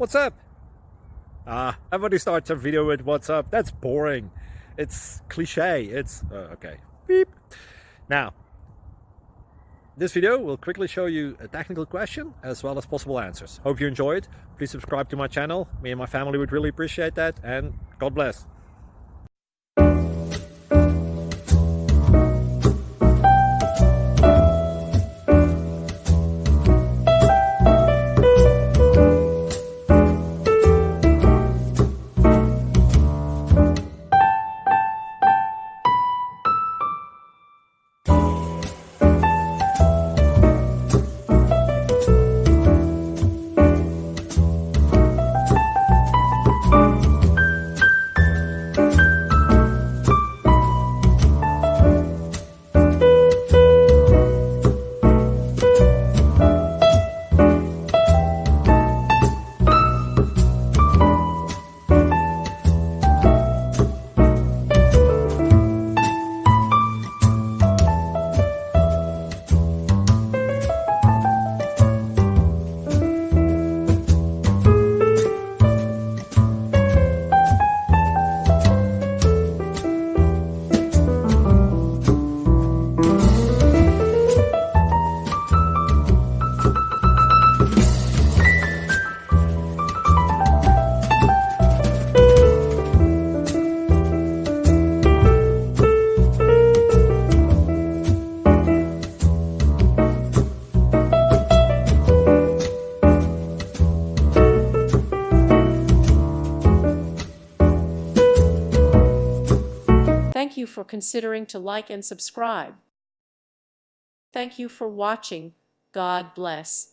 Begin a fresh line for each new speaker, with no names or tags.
What's up? Everybody starts a video with what's up. That's boring. It's cliche. It's okay. Beep. Now, this video will quickly show you a technical question as well as possible answers. Hope you enjoyed. Please subscribe to my channel. Me and my family would really appreciate that, and God bless.
Thank you for considering to like and subscribe. Thank you for watching. God bless.